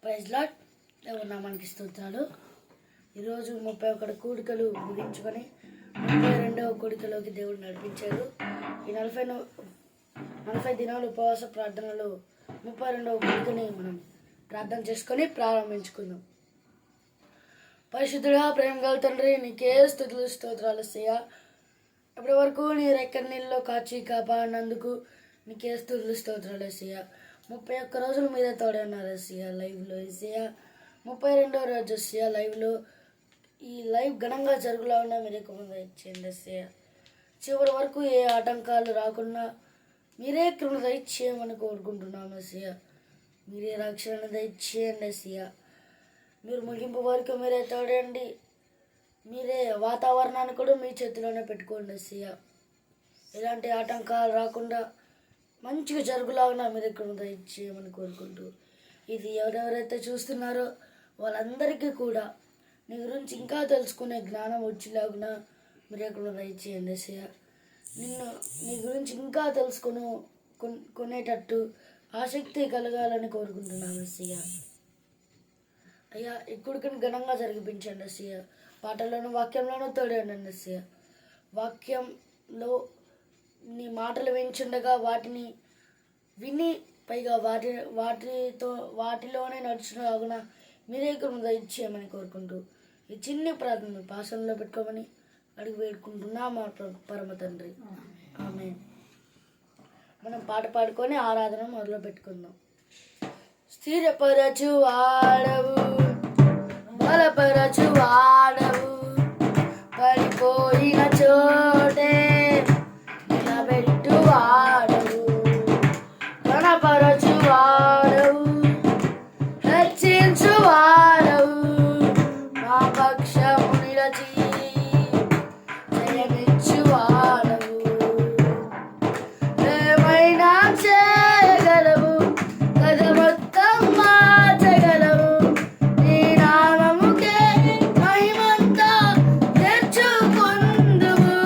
Praise lord. దేవుని నామానికి స్తోత్రాలు. ఈరోజు 31 కూడికలు ముగించుకొని 32వ కూడికలోకి దేవుడు నడిపించారు. ఈ 40 దినాలు ఉపవాస ప్రార్థనలో 32వ కూడికని మనం ప్రార్థన చేసుకొని ప్రారంభించుకుందాం. పరిశుద్ధుడా, ప్రేమ గల తండ్రి, నీకే స్తుతులు స్తోత్రాలు అయ్యా. ఇప్పటి వరకు నీ రెక్కల నీళ్ళలో కాచి కాపాడినందుకు నీకే స్తుతులు స్తోత్రాలు అయ్యా. 31 రోజులు మీద తోడే ఉన్నారు ఎస్సీఆ లైవ్లో. ఎస్సీఆ 32వ రోజు ఎస్సీఆ లైవ్లో. ఈ లైవ్ ఘనంగా జరుగులా ఉన్నా మీరే కృప దయచేయండి ఎస్సీఆ. చివరి వరకు ఏ ఆటంకాలు రాకుండా మీరే కృప దయచేయమని కోరుకుంటున్నాము ఎస్సీఆ. మీరే రక్షణ దయచేయండి ఎస్సీఆ. మీరు ముగింపు వరకు మీరే తోడండి. మీరే వాతావరణాన్ని కూడా మీ చేతిలోనే పెట్టుకోండి ఎస్సీఆ. ఎలాంటి ఆటంకాలు రాకుండా మంచిగా జరుగులాగా మీరు ఇక్కడ దయచేయమని కోరుకుంటూ, ఇది ఎవరెవరైతే చూస్తున్నారో వాళ్ళందరికీ కూడా నీ గురించి ఇంకా తెలుసుకునే జ్ఞానం వచ్చేలాగున మీరు ఎక్కడ దయచేయండి ఎస్సయ్య. నీ గురించి ఇంకా కొనేటట్టు ఆసక్తి కలగాలని కోరుకుంటున్నాను ఎస్సయ్య. అయ్యా, ఇక్కడికి ఘనంగా జరిగిపించండి ఎస్సయ్య. పాటల్లోనూ వాక్యంలోనూ తోడండి ఎస్సయ్య. వాక్యంలో నీ మాటలు వించుండగా వాటిని విని పైగా వాటిలోనే నడుచులాగున మీరే కృప దయచేయమని కోరుకుంటూ ఈ చిన్ని ప్రార్థన పాసంలో పెట్టుకోమని అడిగి వేడుకుంటున్నా మా పరమ తండ్రి. ఆమేన్. మనం పాట పాడుకొని ఆరాధన మొదలు పెట్టుకుందాం. స్థిరపరచు వాడవు, బలపరచు వాడవు, పడిపోయిన చోటే నిలబెట్టు వాడవు, కనపరచు వాడవు, హెచ్చించు వాడవు, మా పక్షము నిలచి జయమిచ్చు వాడవు. ఏమైనా చేయగలవు, కథ మొత్తం మార్చగలవు, నీ నామముకే మహిమంతా తెచ్చుకుందువు.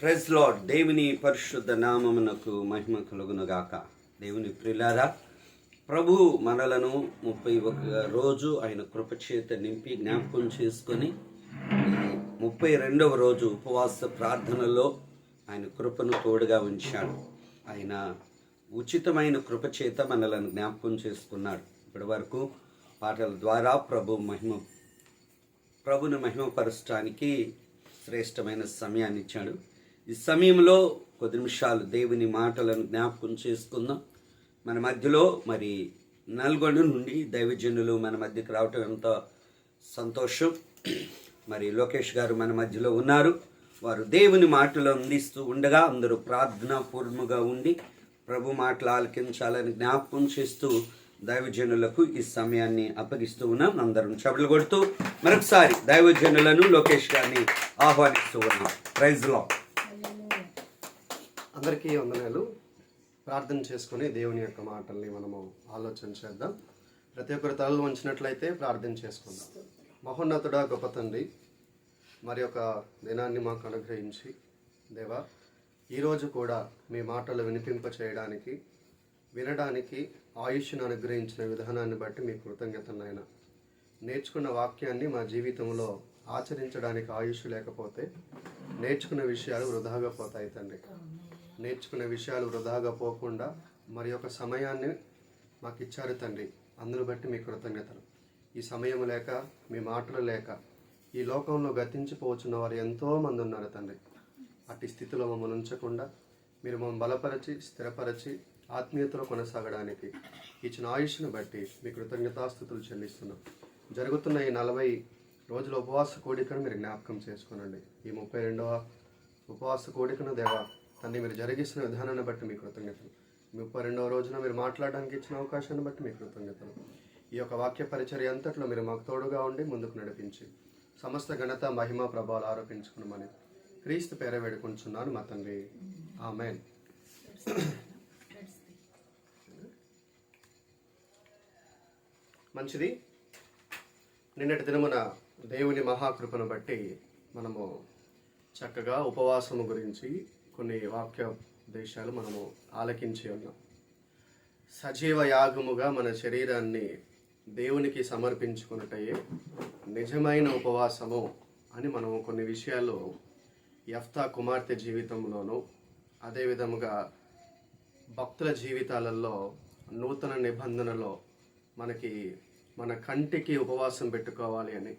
Praise lord. దేవుని పరిశుద్ధ నామమునకు మహిమ కలుగునుగాక. దేవుని ప్రియులారా, ప్రభు మనలను 31 రోజు ఆయన కృపచేత నింపి జ్ఞాపకం చేసుకొని 32వ రోజు ఉపవాస ప్రార్థనలో ఆయన కృపను తోడుగా ఉంచాడు. ఆయన ఉచితమైన కృపచేత మనలను జ్ఞాపకం చేసుకున్నాడు. ఇప్పటి వరకు పాటల ద్వారా ప్రభుని మహిమపరచడానికి శ్రేష్టమైన సమయాన్ని ఇచ్చాడు. ఈ సమయంలో కొద్ది నిమిషాలు దేవుని మాటలను జ్ఞాపకం చేసుకుందాం. మన మధ్యలో మరి నల్గొండ నుండి దైవజనులు మన మధ్యకి రావటం ఎంతో సంతోషం. మరి లోకేష్ గారు మన మధ్యలో ఉన్నారు. వారు దేవుని మాటలు అందిస్తూ ఉండగా అందరూ ప్రార్థనాపూర్వకంగా ఉండి ప్రభు మాటలు ఆలకించాలని జ్ఞాపకం చేస్తూ దైవజనులకు ఈ సమయాన్ని అప్పగిస్తూ ఉన్నాం. అందరం చప్పట్లు కొడుతూ మరొకసారి దైవజనులను లోకేష్ గారిని ఆహ్వానిస్తూ ఉన్నాం. Praise lord. అందరికీ వందనాలు. ప్రార్థన చేసుకుని దేవుని యొక్క మాటల్ని మనము ఆలోచన చేద్దాం. ప్రతి ఒక్కరు తలలు వంచినట్లయితే ప్రార్థన చేసుకుందాం. మహోన్నతుడా, గొప్ప తండ్రి, మరి ఒక దినాన్ని మాకు అనుగ్రహించి దేవా, ఈరోజు కూడా మీ మాటలు వినిపింప చేయడానికి వినడానికి ఆయుష్ను అనుగ్రహించిన విధానాన్ని బట్టి మీ కృతజ్ఞతలు నాయన. నేర్చుకున్న వాక్యాన్ని మా జీవితంలో ఆచరించడానికి ఆయుష్ లేకపోతే నేర్చుకున్న విషయాలు వృధాగా పోతాయి తండ్రి. నేర్చుకునే విషయాలు వృధాగా పోకుండా మరి ఒక సమయాన్ని మాకు ఇచ్చారు తండ్రి. అందును బట్టి మీ కృతజ్ఞతలు. ఈ సమయం లేక మీ మాటలు లేక ఈ లోకంలో గతించిపోవచ్చున్న వారు ఎంతోమంది ఉన్నారు తండ్రి. అట్టి స్థితిలో మమ్మల్ని ఉంచకుండా మీరు మమ్మల్ని బలపరచి స్థిరపరచి ఆత్మీయతలో కొనసాగడానికి ఇచ్చిన ఆయుష్ను బట్టి మీ కృతజ్ఞతాస్థుతులు చెల్లిస్తున్నాం. జరుగుతున్న ఈ 40 రోజుల ఉపవాస కోడికను మీరు జ్ఞాపకం చేసుకోనండి. ఈ 32వ ఉపవాస కోడికను దేవా తండ్రి మీరు జరిగిస్తున్న విధానాన్ని బట్టి మీ కృతజ్ఞతలు. 32వ రోజున మీరు మాట్లాడడానికి ఇచ్చిన అవకాశాన్ని బట్టి మీ కృతజ్ఞతలు. ఈ యొక్క వాక్య పరిచర్య అంతట్లో మీరు మాకు తోడుగా ఉండి ముందుకు నడిపించి సమస్త ఘనత మహిమ ప్రభావాలు ఆరోపించుకున్నామని క్రీస్తు పేర వేడుకుంటున్నాను మా తండ్రి. ఆమేన్. మంచిది. నిన్నటి దినమున దేవుని మహాకృపను బట్టి మనము చక్కగా ఉపవాసము గురించి కొన్ని వాక్యోపదేశాలు మనము ఆలకించి ఉన్నాం. సజీవ యాగముగా మన శరీరాన్ని దేవునికి సమర్పించుకున్నట్టయే నిజమైన ఉపవాసము అని మనము కొన్ని విషయాలు యెఫ్తా కుమార్తె జీవితంలోనూ అదేవిధముగా భక్తుల జీవితాలలో నూతన నిబంధనలో మనకి మన కంటికి ఉపవాసం పెట్టుకోవాలి అని,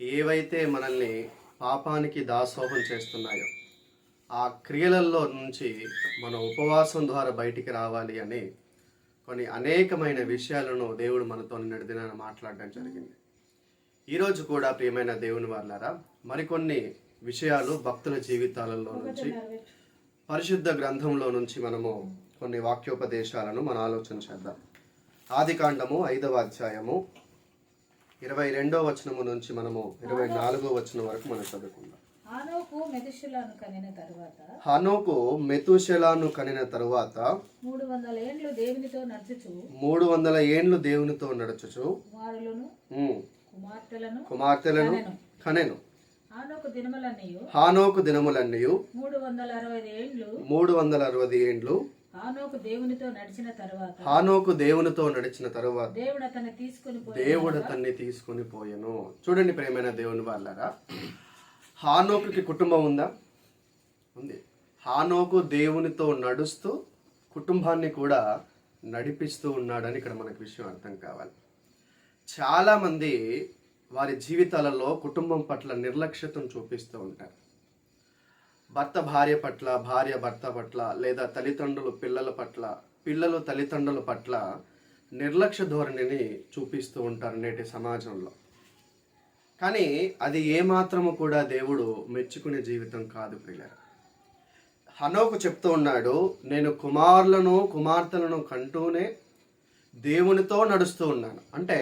ఏవైతే మనల్ని పాపానికి దాసోహం చేస్తున్నాయో ఆ క్రియలలో నుంచి మన ఉపవాసం ద్వారా బయటికి రావాలి అని కొన్ని అనేకమైన విషయాలను దేవుడు మనతో నిన్నటిదినాన మాట్లాడడం జరిగింది. ఈరోజు కూడా ప్రియమైన దేవుని వారలారా, మరికొన్ని విషయాలు భక్తుల జీవితాలలో నుంచి పరిశుద్ధ గ్రంథంలో నుంచి మనము కొన్ని వాక్యోపదేశాలను మనం ఆలోచన చేద్దాం. ఆదికాండము 5వ అధ్యాయము 22వ వచనము నుంచి మనము 24వ వచనం వరకు మనం చదువుకుందాం. హనోకు మెతూషెలాను కనిన తరువాత 300 ఏండ్లు దేవునితో నడుచుచు కుమార్తెలను కనెను. హానోకు దినములన్నయు 360 ఏండ్లు హానోకు దేవునితో నడిచిన తరువాత దేవుడు అతన్ని తీసుకొని పోయెను. చూడండి ప్రియమైన దేవుని వాళ్ళారా, హానోకుకి కుటుంబం ఉందా? ఉంది. హానోకు దేవునితో నడుస్తూ కుటుంబాన్ని కూడా నడిపిస్తూ ఉన్నాడని ఇక్కడ మనకు విషయం అర్థం కావాలి. చాలామంది వారి జీవితాలలో కుటుంబం పట్ల నిర్లక్ష్యతను చూపిస్తూ ఉంటారు. భర్త భార్య పట్ల, భార్య భర్త పట్ల, లేదా తల్లిదండ్రులు పిల్లల పట్ల, పిల్లలు తల్లిదండ్రుల పట్ల నిర్లక్ష్య ధోరణిని చూపిస్తూ ఉంటారు నేటి సమాజంలో. కానీ అది ఏమాత్రము కూడా దేవుడు మెచ్చుకునే జీవితం కాదు ప్రియులారా. హనోకు చెప్తూ ఉన్నాడు, నేను కుమార్తెలను కంటూనే దేవునితో నడుస్తూ ఉన్నాను. అంటే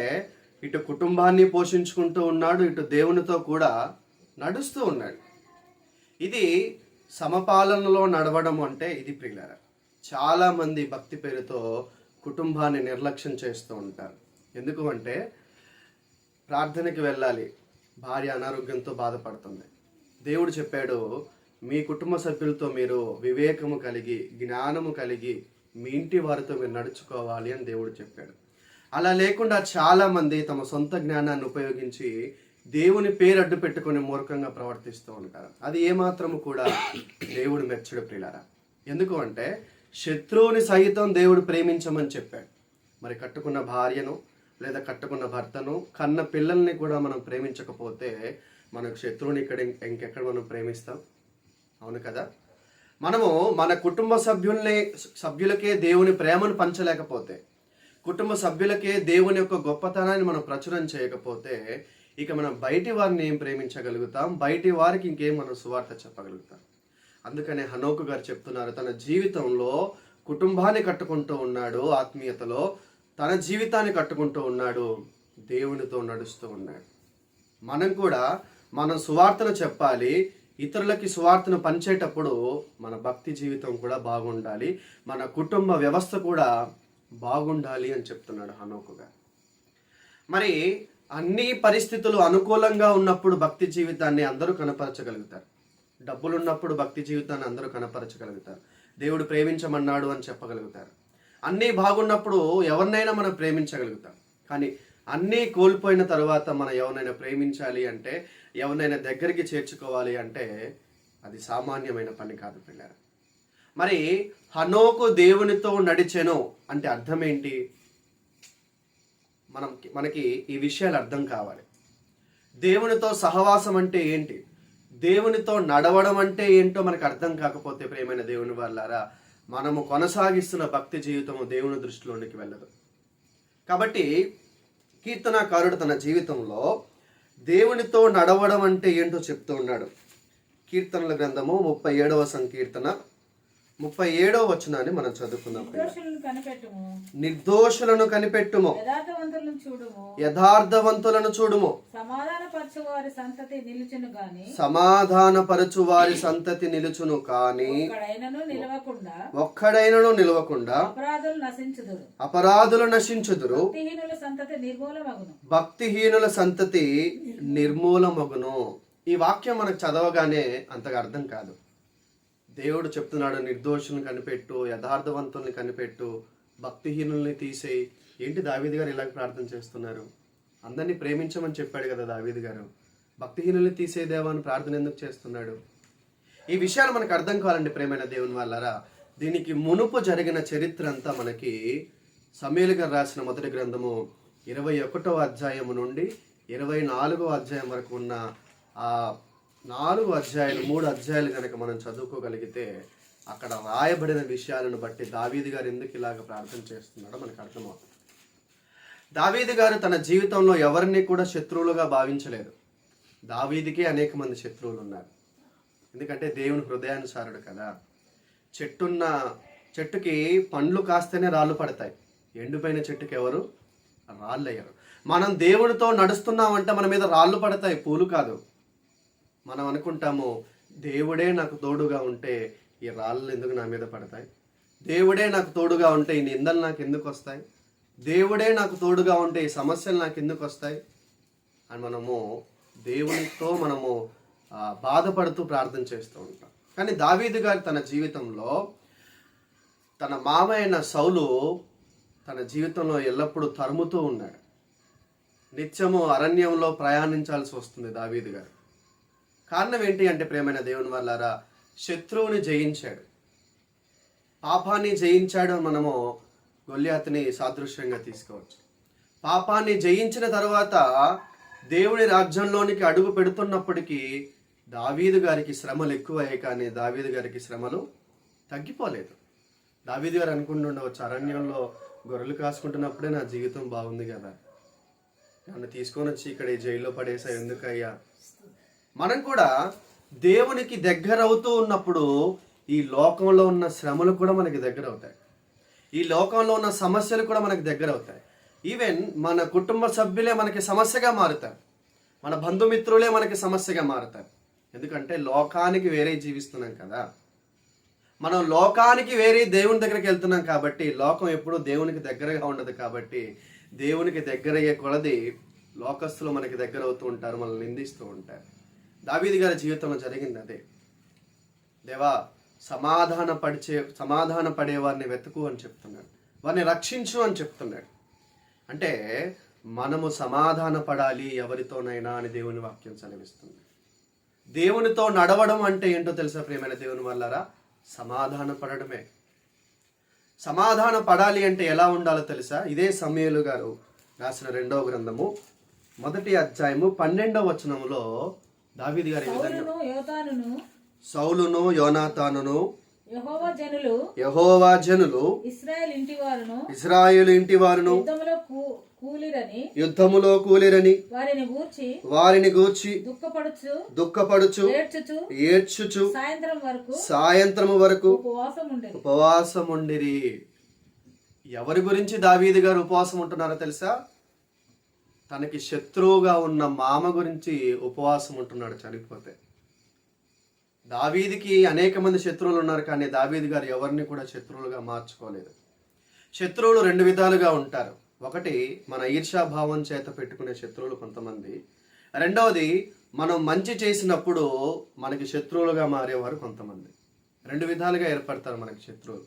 ఇటు కుటుంబాన్ని పోషించుకుంటూ ఉన్నాడు, ఇటు దేవునితో కూడా నడుస్తూ ఉన్నాడు. ఇది సమపాలనలో నడవడం అంటే ఇది ప్రియులారా. చాలామంది భక్తి పేరుతో కుటుంబాన్ని నిర్లక్ష్యం చేస్తూ ఉంటారు. ఎందుకు అంటే ప్రార్థనకి వెళ్ళాలి, భార్య అనారోగ్యంతో బాధపడుతుంది. దేవుడు చెప్పాడు, మీ కుటుంబ సభ్యులతో మీరు వివేకము కలిగి జ్ఞానము కలిగి మీ ఇంటి వారితో మీరు నడుచుకోవాలి అని దేవుడు చెప్పాడు. అలా లేకుండా చాలామంది తమ సొంత జ్ఞానాన్ని ఉపయోగించి దేవుని పేరు అడ్డు పెట్టుకొని మూర్ఖంగా ప్రవర్తిస్తూ ఉంటారు. అది ఏమాత్రము కూడా దేవుడు మెచ్చడు ప్రియులారా. ఎందుకు అంటే శత్రువుని సైతం దేవుడు ప్రేమించమని చెప్పాడు. మరి కట్టుకున్న భార్యను లేదా కట్టుకున్న భర్తను కన్న పిల్లల్ని కూడా మనం ప్రేమించకపోతే మనకు శత్రువుని ఇంకెక్కడ మనం ప్రేమిస్తాం? అవును కదా. మనము మన కుటుంబ సభ్యులకే దేవుని ప్రేమను పంచలేకపోతే, కుటుంబ సభ్యులకే దేవుని యొక్క గొప్పతనాన్ని మనం ప్రచురం చేయకపోతే ఇక మనం బయటి వారిని ఏం ప్రేమించగలుగుతాం? బయటి వారికి ఇంకేం మనం సువార్త చెప్పగలుగుతాం? అందుకనే హనోకు గారు చెప్తున్నారు, తన జీవితంలో కుటుంబాన్ని కట్టుకుంటూ ఉన్నాడు, ఆత్మీయతలో తన జీవితాన్ని కట్టుకుంటూ ఉన్నాడు, దేవునితో నడుస్తూ ఉన్నాడు. మనం కూడా మనం సువార్తను చెప్పాలి, ఇతరులకి సువార్తను పంచేటప్పుడు మన భక్తి జీవితం కూడా బాగుండాలి, మన కుటుంబ వ్యవస్థ కూడా బాగుండాలి అని చెప్తున్నాడు హనోకు గారు. మరి అన్ని పరిస్థితులు అనుకూలంగా ఉన్నప్పుడు భక్తి జీవితాన్ని అందరూ కనపరచగలుగుతారు. డబ్బులు ఉన్నప్పుడు భక్తి జీవితాన్ని అందరూ కనపరచగలుగుతారు. దేవుడు ప్రేమించమన్నాడు అని చెప్పగలుగుతారు. అన్నీ బాగున్నప్పుడు ఎవరినైనా మనం ప్రేమించగలుగుతాం. కానీ అన్నీ కోల్పోయిన తర్వాత మనం ఎవరినైనా ప్రేమించాలి అంటే, ఎవరినైనా దగ్గరికి చేర్చుకోవాలి అంటే అది సామాన్యమైన పని కాదు పిల్లలు. మరి హనోకు దేవునితో నడిచెను అంటే అర్థం ఏంటి? మనకి ఈ విషయాలు అర్థం కావాలి. దేవునితో సహవాసం అంటే ఏంటి, దేవునితో నడవడం అంటే ఏంటో మనకు అర్థం కాకపోతే ప్రియమైన దేవుని వాళ్ళారా, మనము కొనసాగిస్తున్న భక్తి జీవితము దేవుని దృష్టిలోనికి వెళ్ళదు. కాబట్టి కీర్తనాకారుడు తన జీవితంలో దేవునితో నడవడం అంటే ఏంటో చెప్తూ ఉన్నాడు. కీర్తనల గ్రంథము 37వ సంకీర్తన 37వ వచనాన్ని మనం చదువుకుందాం. నిర్దోషులను కనిపెట్టుము, యథార్థవంతులను చూడుము, సమాధానపరచు వారి సంతతి నిలుచును కానీ ఒక్కడైనను నిలవకుండా అపరాధులు నశించుదురు, భక్తిహీనుల సంతతి నిర్మూలమగును. ఈ వాక్యం మనకు చదవగానే అంతగా అర్థం కాదు. దేవుడు చెప్తున్నాడు, నిర్దోషులను కనిపెట్టు, యథార్థవంతుల్ని కనిపెట్టు, భక్తిహీనుల్ని తీసేయి. ఏంటి దావీదు గారు ఇలాగ ప్రార్థన చేస్తున్నారు? అందరినీ ప్రేమించమని చెప్పాడు కదా దావీదు గారు, భక్తిహీనుల్ని తీసేదేవా అని ప్రార్థన ఎందుకు చేస్తున్నాడు? ఈ విషయాలు మనకు అర్థం కావాలండి ప్రేమైన దేవుని వాళ్ళరా. దీనికి మునుపు జరిగిన చరిత్ర అంతా మనకి సమూయేలు గారు రాసిన మొదటి గ్రంథము 21వ అధ్యాయము నుండి 24వ అధ్యాయం వరకు ఉన్న ఆ 4 అధ్యాయాలు 3 అధ్యాయాలు కనుక మనం చదువుకోగలిగితే అక్కడ రాయబడిన విషయాలను బట్టి దావీదు గారు ఎందుకు ఇలాగ ప్రార్థన చేస్తున్నాడో మనకు అర్థమవుతుంది. దావీదు గారు తన జీవితంలో ఎవరిని కూడా శత్రువులుగా భావించలేదు. దావీదుకి అనేక మంది శత్రువులు ఉన్నారు. ఎందుకంటే దేవుని హృదయానుసారుడు కదా. చెట్టుకి పండ్లు కాస్తేనే రాళ్ళు పడతాయి, ఎండిపోయిన చెట్టుకి ఎవరు రాళ్ళు అయ్యారు. మనం దేవునితో నడుస్తున్నామంటే మన మీద రాళ్ళు పడతాయి, పూలు కాదు. మనం అనుకుంటాము, దేవుడే నాకు తోడుగా ఉంటే ఈ రాళ్ళు ఎందుకు నా మీద పడతాయి, దేవుడే నాకు తోడుగా ఉంటే ఈ నిందలు నాకు ఎందుకు వస్తాయి, దేవుడే నాకు తోడుగా ఉంటే ఈ సమస్యలు నాకు ఎందుకు వస్తాయి అని మనము దేవునితో బాధపడుతూ ప్రార్థన చేస్తూ ఉంటాం. కానీ దావీదు గారు తన జీవితంలో తన మామ అయిన సౌలు తన జీవితంలో ఎల్లప్పుడూ తరుముతూ ఉన్నాడు. నిత్యము అరణ్యంలో ప్రయాణించాల్సి వస్తుంది దావీదు గారు. కారణం ఏంటి అంటే ప్రియమైన దేవుని వాళ్ళారా, శత్రువుని జయించాడు, పాపాన్ని జయించాడు. మనము గొల్యాతుని సాదృశ్యంగా తీసుకోవచ్చు. పాపాన్ని జయించిన తర్వాత దేవుని రాజ్యంలోనికి అడుగు పెడుతున్నప్పటికీ దావీదు గారికి శ్రమలు ఎక్కువయ్యాయి, కానీ దావీదు గారికి శ్రమలు తగ్గిపోలేదు. దావీదు గారు అనుకుంటుండవచ్చు, అరణ్యంలో గొర్రెలు కాసుకుంటున్నప్పుడే నా జీవితం బాగుంది కదా, నన్ను తీసుకొని వచ్చి ఇక్కడ ఈ జైల్లో పడేసా ఎందుకయ్యా. మనం కూడా దేవునికి దగ్గర అవుతూ ఉన్నప్పుడు ఈ లోకంలో ఉన్న శ్రమలు కూడా మనకి దగ్గర అవుతాయి, ఈ లోకంలో ఉన్న సమస్యలు కూడా మనకి దగ్గర అవుతాయి. ఈవెన్ మన కుటుంబ సభ్యులే మనకి సమస్యగా మారుతారు, మన బంధుమిత్రులే మనకి సమస్యగా మారుతారు. ఎందుకంటే లోకానికి వేరే జీవిస్తున్నాం కదా, మనం లోకానికి వేరే దేవుని దగ్గరికి వెళ్తున్నాం కాబట్టి. లోకం ఎప్పుడూ దేవునికి దగ్గరగా ఉండదు కాబట్టి దేవునికి దగ్గరయ్యే కొలది లోకస్తులు మనకి దగ్గర అవుతూ ఉంటారు, మనల్ని నిందిస్తూ ఉంటారు. దావీదు గారి జీవితంలో జరిగింది అదే. దేవా సమాధాన పడే వారిని వెతుకు అని చెప్తున్నాడు, వారిని రక్షించు అని చెప్తున్నాడు. అంటే మనము సమాధాన పడాలి ఎవరితోనైనా అని దేవుని వాక్యం సెలవిస్తుంది. దేవునితో నడవడం అంటే ఏంటో తెలుసా ప్రియమైన దేవుని వల్లరా? సమాధాన పడడమే. సమాధాన పడాలి అంటే ఎలా ఉండాలో తెలుసా? ఇదే సమూయేలు గారు రాసిన 2వ గ్రంథము 1వ అధ్యాయము 12వ వచనంలో దావీదు గారి సౌలును యోనాతానును యెహోవా జనులు ఇశ్రాయేలు ఇంటి వారును యుద్ధములో కూలిరని వారిని గూర్చి దుఃఖపడుచు ఏడ్చుచు సాయంత్రము వరకు ఉపవాసముండిరి. ఎవరి గురించి దావీదు గారు ఉపవాసం ఉంటున్నారో తెలుసా? తనకి శత్రువుగా ఉన్న మామ గురించి ఉపవాసం ఉంటున్నాడు చనిపోతే. దావీదుకి అనేక మంది శత్రువులు ఉన్నారు, కానీ దావీదు గారు ఎవరిని కూడా శత్రువులుగా మార్చుకోలేదు. శత్రువులు 2 విధాలుగా ఉంటారు. ఒకటి, మన ఈర్ష్యాభావం చేత పెట్టుకునే శత్రువులు కొంతమంది. రెండవది, మనం మంచి చేసినప్పుడు మనకి శత్రువులుగా మారేవారు కొంతమంది. 2 విధాలుగా ఏర్పడతారు మనకి శత్రువులు.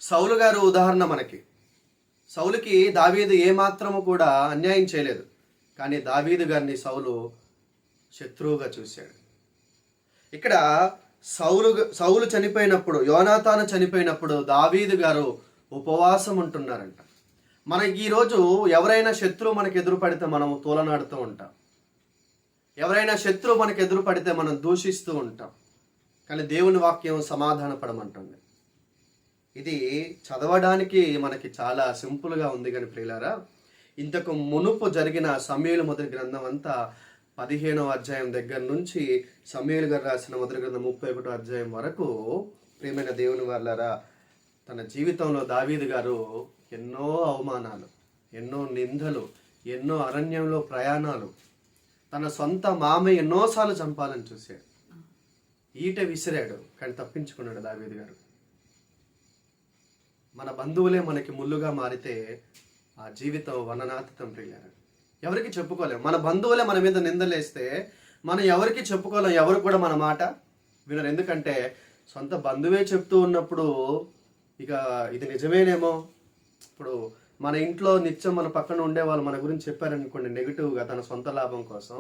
సౌలు గారు ఉదాహరణ మనకి. సౌలుకి దావీదు ఏమాత్రము కూడా అన్యాయం చేయలేదు, కానీ దావీదు గారిని సౌలు శత్రువుగా చూశాడు. ఇక్కడ సౌలు చనిపోయినప్పుడు, యోనాతాను చనిపోయినప్పుడు దావీదు గారు ఉపవాసం ఉంటున్నారంట. మనకి ఈరోజు ఎవరైనా శత్రువు మనకు ఎదురు పడితే మనము తూలనాడుతూ ఉంటాం. ఎవరైనా శత్రువు మనకు ఎదురు పడితే మనం దూషిస్తూ ఉంటాం. కానీ దేవుని వాక్యం సమాధాన పడమంటుంది. ఇది చదవడానికి మనకి చాలా సింపుల్గా ఉంది, కానీ ప్రియులారా, ఇంతకు మునుపు జరిగిన సమూయేలు మొదటి గ్రంథం అంతా 15వ అధ్యాయం దగ్గర నుంచి సమూయేలు గారు రాసిన మొదటి గ్రంథం 31వ అధ్యాయం వరకు ప్రియమైన దేవుని వాళ్ళారా, తన జీవితంలో దావీదు గారు ఎన్నో అవమానాలు, ఎన్నో నిందలు, ఎన్నో అరణ్యంలో ప్రయాణాలు, తన సొంత మామ ఎన్నోసార్లు చంపాలని చూశాడు. ఈట విసిరాడు, కానీ తప్పించుకున్నాడు దావీదు గారు. మన బంధువులే మనకి ముళ్ళుగా మారితే ఆ జీవితం వననాతీతం ప్రియులారా. ఎవరికి చెప్పుకోలేం. మన బంధువులే మన మీద నిందలేస్తే మనం ఎవరికి చెప్పుకోలేం, ఎవరు కూడా మన మాట వినరు. ఎందుకంటే సొంత బంధువే చెప్తూ ఉన్నప్పుడు ఇక ఇది నిజమేనేమో. ఇప్పుడు మన ఇంట్లో నిత్యం మన పక్కన ఉండే వాళ్ళు మన గురించి చెప్పారనుకోండి నెగిటివ్గా, తన సొంత లాభం కోసం,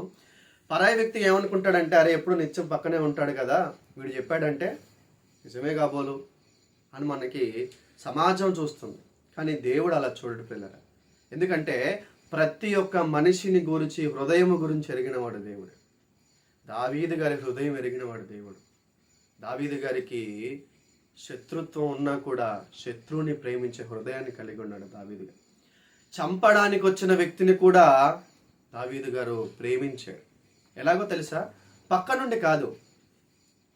పరాయి వ్యక్తి ఏమనుకుంటాడంటే, అరే ఎప్పుడు నిత్యం పక్కనే ఉంటాడు కదా, వీడు చెప్పాడంటే నిజమే కాబోలు అని మనకి సమాజం చూస్తుంది. కానీ దేవుడు అలా చూడడు పిల్లరా. ఎందుకంటే ప్రతి ఒక్క మనిషిని గురించి, హృదయం గురించి ఎరిగినవాడు దేవుడు. దావీదు గారి హృదయం ఎరిగినవాడు దేవుడు. దావీదు గారికి శత్రుత్వం ఉన్నా కూడా శత్రువుని ప్రేమించే హృదయాన్ని కలిగి ఉన్నాడు దావీదు గారు. చంపడానికి వచ్చిన వ్యక్తిని కూడా దావీదు గారు ప్రేమించాడు. ఎలాగో తెలుసా? పక్క నుండి కాదు.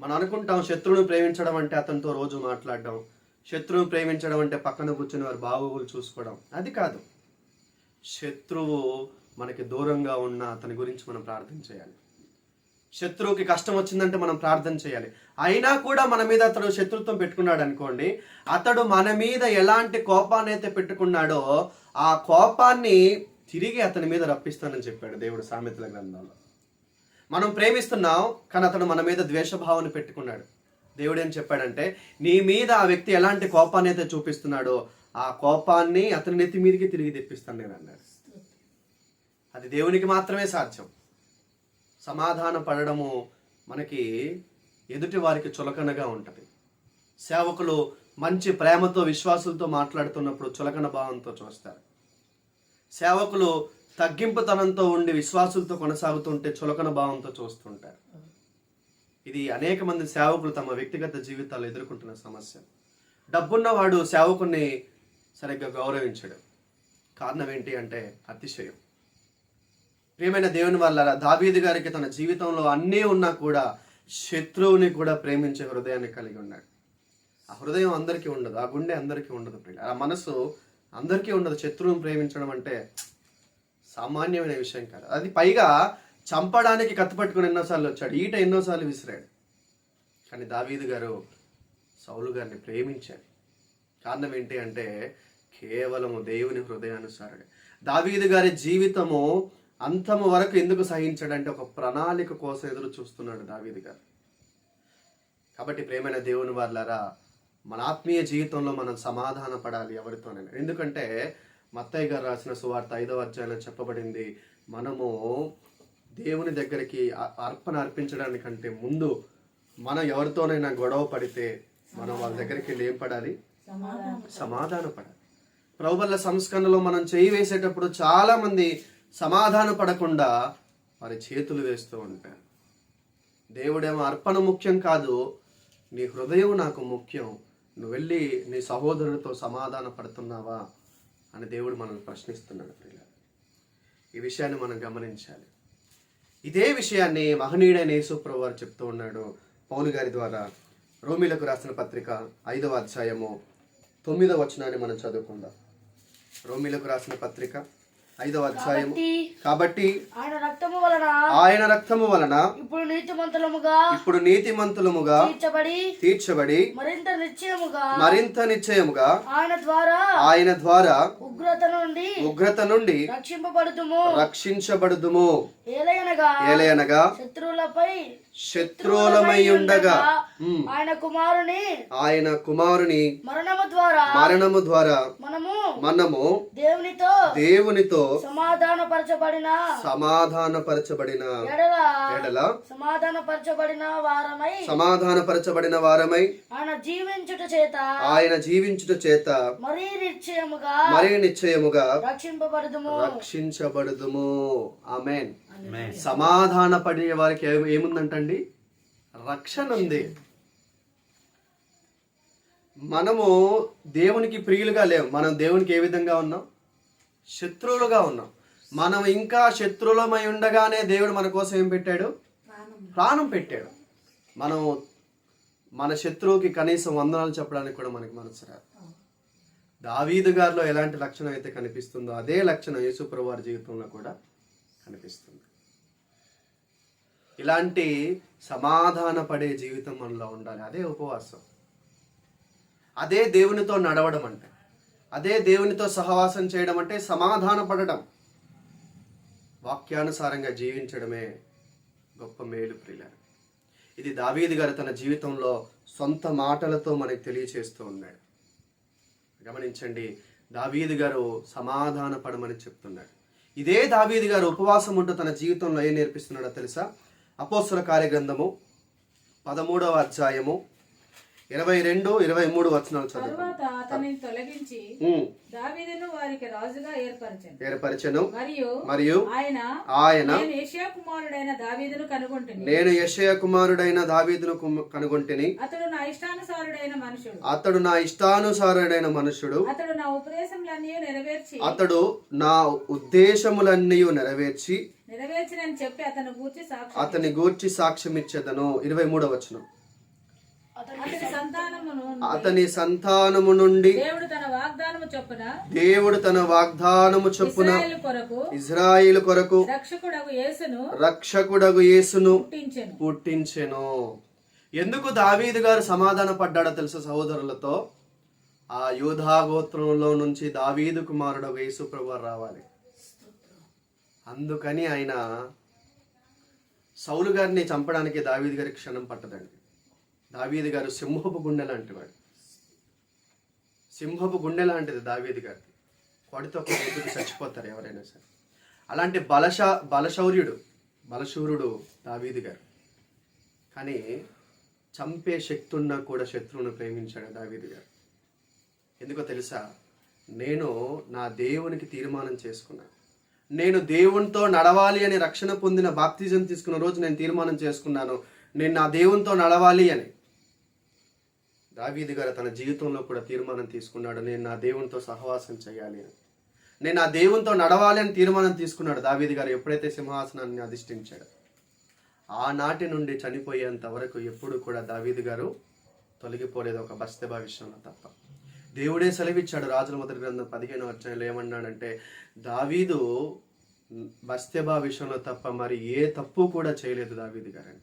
మనం అనుకుంటాం శత్రువుని ప్రేమించడం అంటే అతనితో రోజు మాట్లాడడం, శత్రువుని ప్రేమించడం అంటే పక్కన కూర్చుని వారి బాగోగులు చూసుకోవడం. అది కాదు. శత్రువు మనకి దూరంగా ఉన్న అతని గురించి మనం ప్రార్థన చేయాలి. శత్రువుకి కష్టం వచ్చిందంటే మనం ప్రార్థన చేయాలి. అయినా కూడా మన మీద అతడు శత్రుత్వం పెట్టుకున్నాడు అనుకోండి, అతడు మన మీద ఎలాంటి కోపాన్ని అయితే పెట్టుకున్నాడో ఆ కోపాన్ని తిరిగి అతని మీద రప్పిస్తానని చెప్పాడు దేవుడు సామెతల గ్రంథంలో. మనం ప్రేమిస్తున్నాం, కానీ అతడు మన మీద ద్వేషభావాన్ని పెట్టుకున్నాడు. దేవుడు ఏం చెప్పాడంటే, నీ మీద ఆ వ్యక్తి ఎలాంటి కోపాన్ని అయితే చూపిస్తున్నాడో ఆ కోపాన్ని అతని నెత్తి మీదకి తిరిగి తెప్పిస్తాను నేను అన్నాడు. అది దేవునికి మాత్రమే సాధ్యం. సమాధాన పడడము మనకి ఎదుటి వారికి చులకనగా ఉంటుంది. సేవకులు మంచి ప్రేమతో, విశ్వాసులతో మాట్లాడుతున్నప్పుడు చులకన భావంతో చూస్తారు. సేవకులు తగ్గింపుతనంతో ఉండి విశ్వాసులతో కొనసాగుతుంటే చులకన భావంతో చూస్తుంటారు. ఇది అనేక మంది సేవకులు తమ వ్యక్తిగత జీవితాల్లో ఎదుర్కొంటున్న సమస్య. డబ్బున్నవాడు సేవకుని సరిగ్గా గౌరవించడు. కారణం ఏంటి అంటే అతిశయం. ప్రియమైన దేవుని వల్ల దావీదు గారికి తన జీవితంలో అన్నీ ఉన్నా కూడా శత్రువుని కూడా ప్రేమించే హృదయాన్ని కలిగి ఉన్నాడు. ఆ హృదయం అందరికీ ఉండదు, ఆ గుండె అందరికీ ఉండదు, ఆ మనసు అందరికీ ఉండదు. శత్రువుని ప్రేమించడం అంటే సామాన్యమైన విషయం కాదు. అది పైగా చంపడానికి కత్తిపట్టుకుని ఎన్నోసార్లు వచ్చాడు, ఈట ఎన్నోసార్లు విసిరాడు. కానీ దావీదు గారు సౌలు గారిని ప్రేమించాడు. కారణం ఏంటి అంటే కేవలము దేవుని హృదయానుసారుడే. దావీదు గారి జీవితము అంతము వరకు ఎందుకు సహించాడంటే ఒక ప్రణాళిక కోసం ఎదురు చూస్తున్నాడు దావీదు గారు. కాబట్టి ప్రేమైన దేవుని వాళ్ళారా, మన ఆత్మీయ జీవితంలో మనం సమాధాన పడాలి ఎవరితోనైనా. ఎందుకంటే మత్తయి గారు రాసిన సువార్త 5వ అధ్యాయంలో చెప్పబడింది, మనము దేవుని దగ్గరికి అర్పణ అర్పించడానికంటే ముందు మనం ఎవరితోనైనా గొడవ పడితే మనం వాళ్ళ దగ్గరికి వెళ్ళి ఏం పడాలి? సమాధాన పడాలి. ప్రభుబల్ల సంస్కరణలో మనం చేయి వేసేటప్పుడు చాలా మంది సమాధాన పడకుండా వారి చేతులు వేస్తూ ఉంటారు. దేవుడేమో అర్పణ ముఖ్యం కాదు, నీ హృదయం నాకు ముఖ్యం, నువ్వు వెళ్ళి నీ సహోదరుడితో సమాధాన పడుతున్నావా అని దేవుడు మనల్ని ప్రశ్నిస్తున్నాడు. ఈ విషయాన్ని మనం గమనించాలి. ఇదే విషయాన్ని మహనీయుడైన యేసుప్రభువు వారు చెప్తూ ఉన్నాడు పౌలు గారి ద్వారా. రోమీలకు రాసిన పత్రిక 5వ అధ్యాయము 9వ వచనాన్ని మనం చదువుకుందాం. రోమీలకు రాసిన పత్రిక 5వ అధ్యాయము. కాబట్టి ఆయన రక్తము వలన ఇప్పుడు నీతిమంతులముగా తీర్చబడి మరింత నిశ్చయముగా ఆయన ద్వారా ఉగ్రత నుండి రక్షించబడుదుము. ఏలయనగా శత్రువులమై ఉండగా ఆయన కుమారుని మరణము ద్వారా మనము దేవునితో సమాధానపరచబడిన ఎడల సమాధానపరచబడిన వారమై ఆయన జీవించుట చేత మరీ నిశ్చయముగా రక్షించబడుదుము. ఆమేన్. సమాధాన పడే వారికి ఏముందంటండి? రక్షణ ఉంది. మనము దేవునికి ప్రియులుగా లేవు. మనం దేవునికి ఏ విధంగా ఉన్నాం? శత్రువులుగా ఉన్నాం. మనం ఇంకా శత్రువులమై ఉండగానే దేవుడు మన కోసం ఏం పెట్టాడు? ప్రాణం పెట్టాడు. మనం మన శత్రువుకి కనీసం వందనాలు చెప్పడానికి కూడా మనకి మనసు రాదు. దావీదు గారిలో ఎలాంటి లక్షణం అయితే కనిపిస్తుందో అదే లక్షణం యేసుప్రభువు వారి జీవితంలో కూడా కనిపిస్తుంది. ఇలాంటి సమాధాన పడే జీవితం మనలో ఉండాలి. అదే ఉపవాసం, అదే దేవునితో నడవడం అంటే, అదే దేవునితో సహవాసం చేయడం అంటే సమాధాన పడడం, వాక్యానుసారంగా జీవించడమే గొప్ప మేలు ప్రియులారా. ఇది దావీదు గారు తన జీవితంలో సొంత మాటలతో మనకు తెలియచేస్తూ ఉన్నాడు. గమనించండి, దావీదు గారు సమాధాన పడమని చెప్తున్నాడు. ఇదే దావీదు గారు ఉపవాసం ఉంటూ తన జీవితంలో ఏం నేర్పిస్తున్నాడో తెలుసా? అపోస్తల కార్యగ్రంథము 13వ అధ్యాయము 22, 23 వచనాలు తరువాత అతనిని తొలగించి దావీదును వారికి రాజుగా ఏర్పరచెను. మరియు ఆయన నేను యెషయా కుమారుడైన దావీదును కనుగొంటిని. అతడు నా ఇష్టానుసారుడైన మనుషుడు. అతడు నా ఉద్దేశములన్నీ నెరవేర్చి అతని గూర్చి సాక్ష్యం ఇచ్చేదను. 23వ వచనం. అతని సంతానము నుండి దేవుడు తన వాగ్దానము చొప్పున ఇజ్రాయేలు కొరకు రక్షకుడగు యేసును పుట్టించెను. ఎందుకు దావీదు గారు సమాధాన పడ్డాడో తెలుసా సహోదరులతో? ఆ యూదా గోత్రంలో నుంచి దావీదు కుమారుడు యేసు ప్రభువు రావాలి. అందుకని ఆయన సౌలు గారిని చంపడానికి దావీదు గారికి క్షణం పట్టదండి. దావీదు గారు సింహపు గుండె లాంటివాడు. సింహపు గుండె లాంటిది దావీదు గారిది. కొడితో ఒక ముద్దుకు చచ్చిపోతారు ఎవరైనా సరే. అలాంటి బలశూరుడు దావీదు గారు. కానీ చంపే శక్తి ఉన్నా కూడా శత్రువును ప్రేమించాడు దావీదు గారు. ఎందుకో తెలుసా? నేను నా దేవునికి తీర్మానం చేసుకున్నాను. నేను దేవునితో నడవాలి అని రక్షణ పొందిన బాప్తిజం తీసుకున్న రోజు నేను తీర్మానం చేసుకున్నాను, నేను నా దేవునితో నడవాలి అని. దావీదు గారు తన జీవితంలో కూడా తీర్మానం తీసుకున్నాడు, నేను నా దేవునితో సహవాసం చేయాలి అని. నేను నా దేవునితో నడవాలి అని తీర్మానం తీసుకున్నాడు దావీదు గారు ఎప్పుడైతే సింహాసనాన్ని అధిష్ఠించాడు. ఆనాటి నుండి చనిపోయేంత వరకు ఎప్పుడు కూడా దావీదు గారు తొలగిపోలేదు, ఒక బత్షెబా విషయంలో తప్ప. దేవుడే సెలవిచ్చాడు రాజుల మొదటి గ్రంథం 15వ అధ్యాయంలో. ఏమన్నాడంటే, దావీదు బత్షెబా విషయంలో తప్ప మరి ఏ తప్పు కూడా చేయలేదు దావీదు గారని.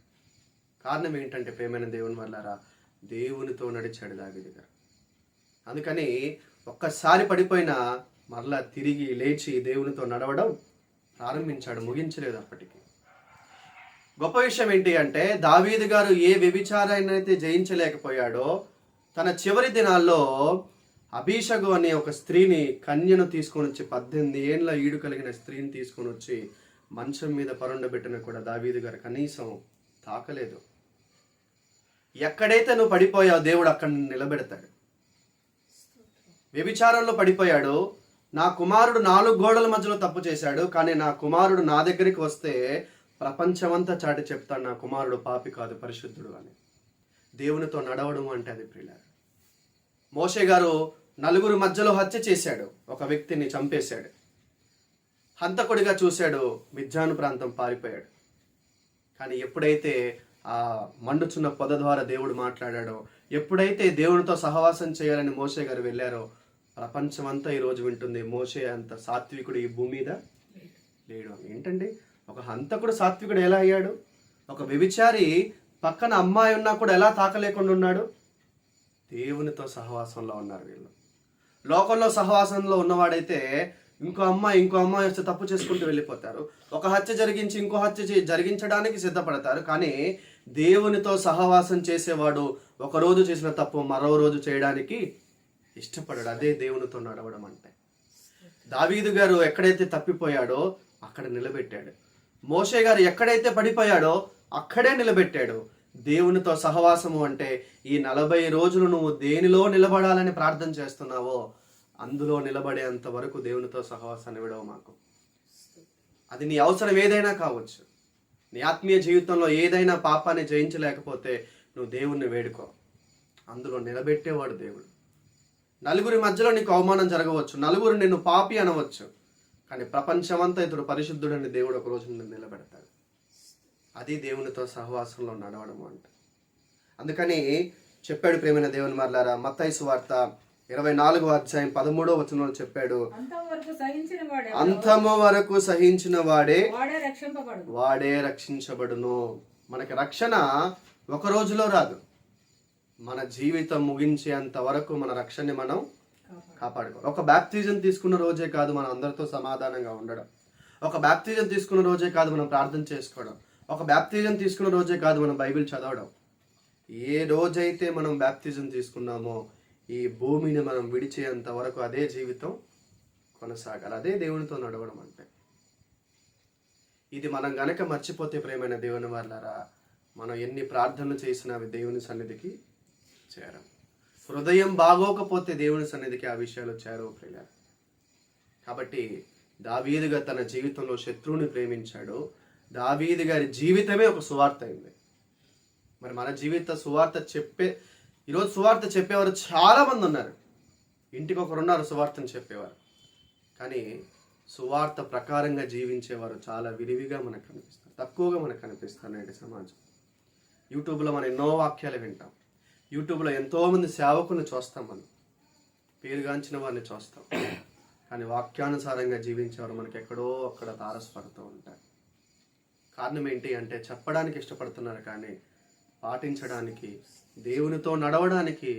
కారణం ఏంటంటే ప్రేమైన దేవుని వల్లారా, దేవునితో నడిచాడు దావీదు గారు. అందుకని ఒక్కసారి పడిపోయినా మరలా తిరిగి లేచి దేవునితో నడవడం ప్రారంభించాడు, ముగించలేదు అప్పటికి. గొప్ప విషయం ఏంటి అంటే దావీదు గారు ఏ వ్యభిచారాన్ని అయితే జయించలేకపోయాడో తన చివరి దినాల్లో అభిషగు అనే ఒక స్త్రీని, కన్యను తీసుకొని వచ్చి 18 ఏళ్ళ ఈడు కలిగిన స్త్రీని తీసుకొని వచ్చి మంచం మీద పరుండబెట్టిన కూడా దావీదు గారు కనీసం తాకలేదు. ఎక్కడైతే నువ్వు పడిపోయావు దేవుడు అక్కడ నిలబెడతాడు. వ్యభిచారంలో పడిపోయాడు, నా కుమారుడు 4 గోడల మధ్యలో తప్పు చేశాడు, కానీ నా కుమారుడు నా దగ్గరికి వస్తే ప్రపంచమంతా చాటి చెప్తాడు నా కుమారుడు పాపి కాదు పరిశుద్ధుడు అని. దేవునితో నడవడం అంటే అది ప్రియులారా. మోషే గారు 4 మధ్యలో హత్య చేశాడు, ఒక వ్యక్తిని చంపేశాడు, హంతకుడిగా చూశాడు, మిద్యాను ప్రాంతం పారిపోయాడు. కానీ ఎప్పుడైతే ఆ మండుచున్న పొద ద్వారా దేవుడు మాట్లాడాడో, ఎప్పుడైతే దేవునితో సహవాసం చేయాలని మోషే గారు వెళ్ళారో, ప్రపంచమంతా ఈరోజు వింటుంది మోషే అంత సాత్వికుడు ఈ భూమి మీద లేడు. ఏంటండి, ఒక హంతకుడు సాత్వికుడు ఎలా అయ్యాడు? ఒక వ్యభిచారి పక్కన అమ్మాయి ఉన్నా కూడా ఎలా తాకలేకుండా ఉన్నాడు? దేవునితో సహవాసంలో ఉన్నారు వీళ్ళు. లోకంలో సహవాసంలో ఉన్నవాడైతే ఇంకో అమ్మాయి వస్తే తప్పు చేసుకుంటూ వెళ్ళిపోతారు. ఒక హత్య జరిగించి ఇంకో హత్య జరిగించడానికి సిద్ధపడతారు. కానీ దేవునితో సహవాసం చేసేవాడు ఒకరోజు చేసిన తప్పు మరో రోజు చేయడానికి ఇష్టపడాడు. అదే దేవునితో నడవడం అంటే. దావీదు గారు ఎక్కడైతే తప్పిపోయాడో అక్కడ నిలబెట్టాడు. మోషే గారు ఎక్కడైతే పడిపోయాడో అక్కడే నిలబెట్టాడు. దేవునితో సహవాసము అంటే ఈ 40 రోజులు నువ్వు దేనిలో నిలబడాలని ప్రార్థన చేస్తున్నావో అందులో నిలబడేంత వరకు దేవునితో సహవాసాన్ని విడవ మాకు. అది నీ అవసరం ఏదైనా కావచ్చు. నీ ఆత్మీయ జీవితంలో ఏదైనా పాపాన్ని జయించలేకపోతే నువ్వు దేవుణ్ణి వేడుకో, అందులో నిలబెట్టేవాడు దేవుడు. 4 మధ్యలో నీకు అవమానం జరగవచ్చు, 4 నిన్ను పాపి అనవచ్చు, కానీ ప్రపంచమంతా ఇతడు పరిశుద్ధుడని దేవుడు ఒక రోజు నిన్ను నిలబెడతాడు. అది దేవునితో సహవాసంలో నడవడం అంటే. అందుకని చెప్పాడు ప్రేమైన దేవుని మరలారా, మత్తయి సువార్త 24వ అధ్యాయం 13వ వచనంలో చెప్పాడు, అంతము వరకు సహించిన వాడే రక్షించబడును. మనకి రక్షణ ఒక రోజులో రాదు. మన జీవితం ముగించేంత వరకు మన రక్షణని మనం కాపాడుకోవాలి. ఒక బ్యాప్టిజం తీసుకున్న రోజే కాదు మనం అందరితో సమాధానంగా ఉండడం. ఒక బ్యాప్టిజం తీసుకున్న రోజే కాదు మనం ప్రార్థన చేసుకోవడం. ఒక బ్యాప్టిజం తీసుకున్న రోజే కాదు మనం బైబిల్ చదవడం. ఏ రోజైతే మనం బ్యాప్టిజం తీసుకున్నామో ఈ భూమిని మనం విడిచేంత వరకు అదే జీవితం కొనసాగాలి. అదే దేవునితో నడవడం అంటే. ఇది మనం గనక మర్చిపోతే ప్రేమైన దేవుని వాళ్ళారా, మనం ఎన్ని ప్రార్థనలు చేసినా అవి దేవుని సన్నిధికి చేరం. హృదయం బాగోకపోతే దేవుని సన్నిధికి ఆ విషయాలు చేరవు ప్రియులారా. కాబట్టి దావీదుగా తన జీవితంలో శత్రువుని ప్రేమించాడు. దావీదు గారి జీవితమే ఒక సువార్త అయింది. మరి మన జీవిత సువార్త ఈరోజు సువార్త చెప్పేవారు చాలా మంది ఉన్నారు. ఇంటికి ఒకరున్నారు సువార్తను చెప్పేవారు. కానీ సువార్త ప్రకారంగా జీవించేవారు చాలా విరివిగా మనకు కనిపిస్తారు, తక్కువగా మనకు కనిపిస్తారు నేటి సమాజం. యూట్యూబ్లో మనం ఎన్నో వాక్యాలు వింటాం. యూట్యూబ్లో ఎంతోమంది సేవకులను చూస్తాం, మనం పేరుగాంచిన వారిని చూస్తాం. కానీ వాక్యానుసారంగా జీవించేవారు మనకి ఎక్కడో అక్కడ తారసపడుతూ ఉంటారు. కారణం ఏంటి అంటే చెప్పడానికి ఇష్టపడుతున్నారు కానీ పాటించడానికి, దేవునితో నడవడానికి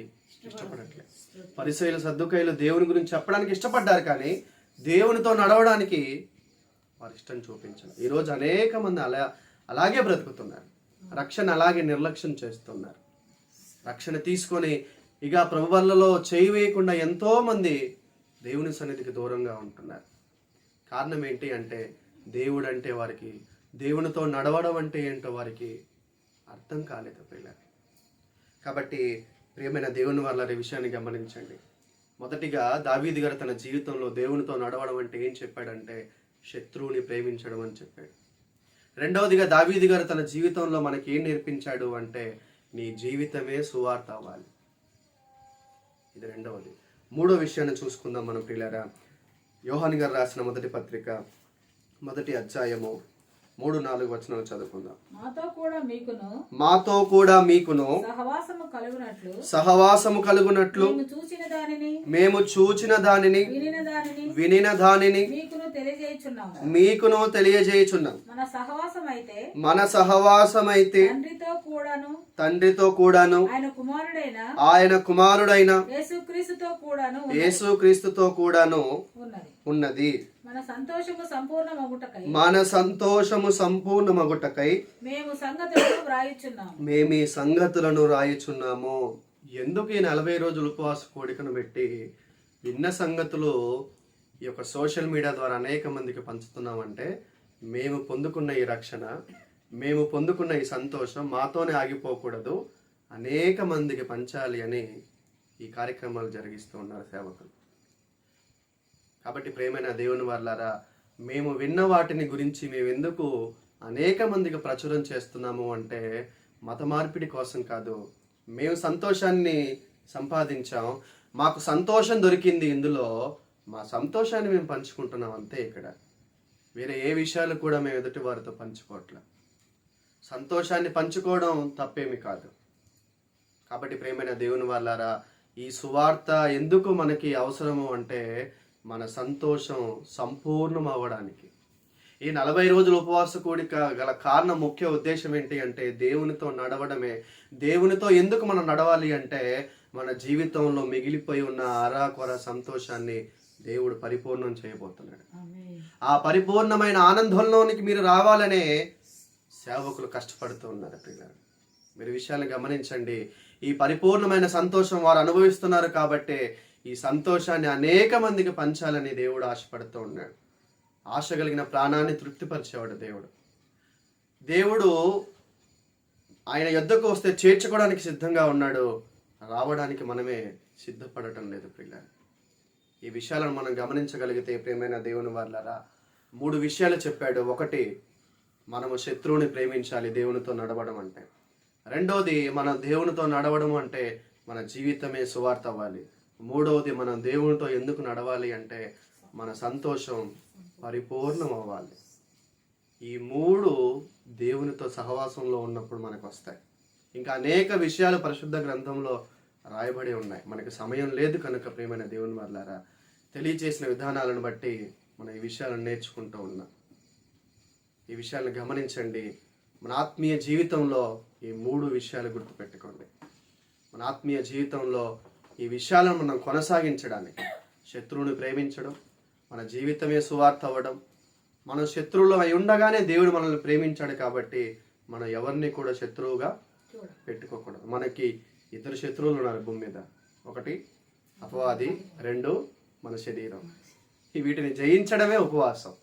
ఇష్టపడట్లేదు. పరిసయ్యులు సద్దుకయ్యులు దేవుని గురించి చెప్పడానికి ఇష్టపడ్డారు కానీ దేవునితో నడవడానికి వారి ఇష్టం చూపించారు. ఈరోజు అనేక మంది అలాగే బ్రతుకుతున్నారు. రక్షణ అలాగే నిర్లక్ష్యం చేస్తున్నారు. రక్షణ తీసుకొని ఇక ప్రభువులలో చేయి వేయకుండా ఎంతో మంది దేవుని సన్నిధికి దూరంగా ఉంటున్నారు. కారణం ఏంటి అంటే దేవుడు అంటే వారికి, దేవునితో నడవడం అంటే ఏంటో వారికి అర్థం కాలేదు పిల్లలు. కాబట్టి ప్రియమైన దేవుని వాళ్ళ విషయాన్ని గమనించండి. మొదటిగా దావీదు గారు తన జీవితంలో దేవునితో నడవడం అంటే ఏం చెప్పాడంటే శత్రువుని ప్రేమించడం అని చెప్పాడు. రెండవదిగా దావీదు గారు తన జీవితంలో మనకి ఏం నేర్పించాడు అంటే నీ జీవితమే సువార్త అవ్వాలి. ఇది రెండవది. మూడో విషయాన్ని చూసుకుందాం మనం ప్రియులారా. యోహాను గారు రాసిన మొదటి పత్రిక 1వ అధ్యాయము 3-4 వచనాలు చదువుకుందాం. మాతో కూడా మీకును సహవాసము కలుగునట్లు మేము చూచిన దానిని వినిన దానిని మీకును తెలియజేయుచున్నాం. మన సహవాసమైతే తండ్రితో కూడాను ఆయన కుమారుడైన యేసుక్రీస్తుతో కూడాను ఉన్నది. మన సంతోషము సంపూర్ణమగుటకై మన సంతోషము సంపూర్ణమగుటకై మేము సంగతులను వ్రాయుచున్నాము. మేము ఈ సంగతులను రాయుచున్నాము. ఎందుకు ఈ 40 రోజులు ఉపవాస కోడికను పెట్టి విన్న సంగతులు ఈ యొక్క సోషల్ మీడియా ద్వారా అనేక మందికి పంచుతున్నామంటే, మేము పొందుకున్న ఈ రక్షణ, మేము పొందుకున్న ఈ సంతోషం మాతోనే ఆగిపోకూడదు, అనేక మందికి పంచాలి అని ఈ కార్యక్రమాలు జరిగిస్తూ ఉన్నారు సేవకులు. కాబట్టి ప్రేమైన దేవుని వాళ్ళారా, మేము విన్న వాటిని గురించి మేము ఎందుకు అనేక మందికి ప్రచురం చేస్తున్నాము అంటే, మత మార్పిడి కోసం కాదు. మేము సంతోషాన్ని సంపాదించాం, మాకు సంతోషం దొరికింది, ఇందులో మా సంతోషాన్ని మేము పంచుకుంటున్నాం అంతే. ఇక్కడ వేరే ఏ విషయాలు కూడా మేము ఎదుటి వారితో పంచుకోవట్లే. సంతోషాన్ని పంచుకోవడం తప్పేమి కాదు. కాబట్టి ప్రేమైన దేవుని వాళ్ళారా, ఈ సువార్త ఎందుకు మనకి అవసరము అంటే, మన సంతోషం సంపూర్ణం అవ్వడానికి. ఈ 40 రోజుల ఉపవాస కూడిక గల కారణం, ముఖ్య ఉద్దేశం ఏంటి అంటే, దేవునితో నడవడమే. దేవునితో ఎందుకు మనం నడవాలి అంటే, మన జీవితంలో మిగిలిపోయి ఉన్న అరాకొర సంతోషాన్ని దేవుడు పరిపూర్ణం చేయబోతున్నాడు. ఆ పరిపూర్ణమైన ఆనందంలోనికి మీరు రావాలనే సేవకులు కష్టపడుతూ ఉన్నారు. పిల్లలు, మీరు విషయాన్ని గమనించండి. ఈ పరిపూర్ణమైన సంతోషం వారు అనుభవిస్తున్నారు కాబట్టి ఈ సంతోషాన్ని అనేక మందికి పంచాలని దేవుడు ఆశపడుతూ ఉన్నాడు. ఆశ కలిగిన ప్రాణాన్ని తృప్తిపరిచేవాడు దేవుడు. దేవుడు ఆయన యొద్దకు వస్తే చేర్చుకోవడానికి సిద్ధంగా ఉన్నాడు, రావడానికి మనమే సిద్ధపడటం లేదు. పిల్లలు, ఈ విషయాలను మనం గమనించగలిగితే ప్రేమైన దేవుని వాళ్ళారా, 3 విషయాలు చెప్పాడు. ఒకటి, మనము శత్రువుని ప్రేమించాలి దేవునితో నడవడం అంటే. రెండవది, మనం దేవునితో నడవడం అంటే మన జీవితమే సువార్త అవ్వాలి. మూడవది, మనం దేవునితో ఎందుకు నడవాలి అంటే మన సంతోషం పరిపూర్ణం అవ్వాలి. ఈ 3 దేవునితో సహవాసంలో ఉన్నప్పుడు మనకు వస్తాయి. ఇంకా అనేక విషయాలు పరిశుద్ధ గ్రంథంలో రాయబడి ఉన్నాయి. మనకి సమయం లేదు కనుక ప్రేమైన దేవుని వాళ్ళారా, తెలియచేసిన విధానాలను బట్టి మనం ఈ విషయాలను నేర్చుకుంటూ ఉన్నాం. ఈ విషయాలను గమనించండి. మన ఆత్మీయ జీవితంలో ఈ 3 విషయాలు గుర్తుపెట్టుకోండి. మన ఆత్మీయ జీవితంలో ఈ విషయాలను మనం కొనసాగించడానికి, శత్రువుని ప్రేమించడం, మన జీవితమే సువార్త అవ్వడం, మనం శత్రువులు అయి ఉండగానే దేవుడు మనల్ని ప్రేమించాడు కాబట్టి మనం ఎవరిని కూడా శత్రువుగా పెట్టుకోకూడదు. మనకి 2 శత్రువులు ఉన్నారు భూమి మీద. 1 అపవాది, 2 మన శరీరం. వీటిని జయించడమే ఉపవాసం.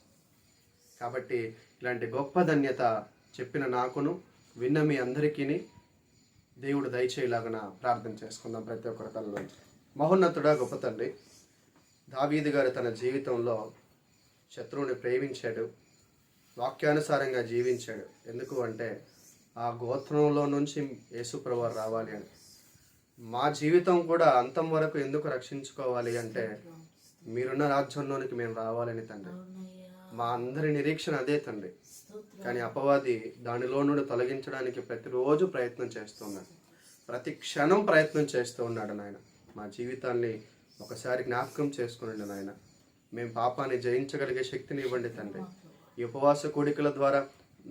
కాబట్టి ఇలాంటి గొప్ప ధన్యత చెప్పిన నాకును విన్న మీ అందరికీ దేవుడు దయచేయలాగన ప్రార్థన చేసుకుందాం. ప్రతి ఒక్కరి తనలోంచి. మహోన్నతుడా, గొప్ప తండ్రి, దావీదు గారు తన జీవితంలో శత్రువుని ప్రేమించాడు, వాక్యానుసారంగా జీవించాడు. ఎందుకు అంటే ఆ గోత్రంలో నుంచి యేసుప్రభువు రావాలి అని. మా జీవితం కూడా అంతం వరకు ఎందుకు రక్షించుకోవాలి అంటే, మీరున్న రాజ్యంలోనికి మేము రావాలని తండ్రి. మా అందరి నిరీక్షణ అదే తండ్రి. కానీ అపవాది దానిలో నుండి తొలగించడానికి ప్రతిరోజు ప్రయత్నం చేస్తున్నాడు, ప్రతి క్షణం ప్రయత్నం చేస్తూ ఉన్నాడు. నాయన, మా జీవితాన్ని ఒకసారి జ్ఞాపకం చేసుకునండి నాయన. మేము పాపాన్ని జయించగలిగే శక్తిని ఇవ్వండి తండ్రి. ఈ ఉపవాస కూడికల ద్వారా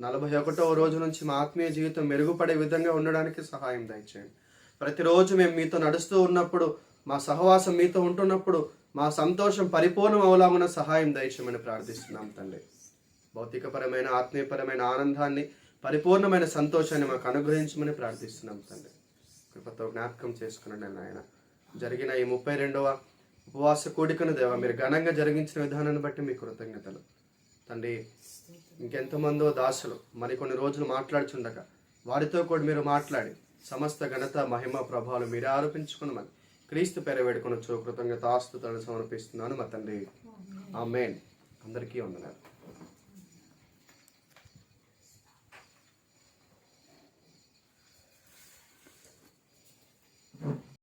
41వ రోజు నుంచి మా ఆత్మీయ జీవితం మెరుగుపడే విధంగా ఉండడానికి సహాయం దయచేయండి. ప్రతిరోజు మేము మీతో నడుస్తూ ఉన్నప్పుడు, మా సహవాసం మీతో ఉంటున్నప్పుడు మా సంతోషం పరిపూర్ణం అవలాగున సహాయం దయచేయమని ప్రార్థిస్తున్నాం తండ్రి. భౌతికపరమైన, ఆత్మీయపరమైన ఆనందాన్ని, పరిపూర్ణమైన సంతోషాన్ని మాకు అనుగ్రహించమని ప్రార్థిస్తున్నాం తండ్రి. కృపతో జ్ఞాపకం చేసుకున్నాను నాయన. జరిగిన ఈ 32వ ఉపవాస కూడికను దేవా మీరు ఘనంగా జరిగించిన విధానాన్ని బట్టి మీ కృతజ్ఞతలు తండ్రి. ఇంకెంతమందో దాసులు మరికొన్ని రోజులు మాట్లాడుచుండగా వారితో కూడా మీరు మాట్లాడి సమస్త ఘనత, మహిమ, ప్రభావాలు మీరే ఆరోపించుకున్నామని క్రీస్తు పేర వేడుకొనొచ్చు కృతజ్ఞత ఆస్తుతులను సమర్పిస్తున్నాను మా తండ్రి. ఆమేన్. అందరికీ వందనాలు.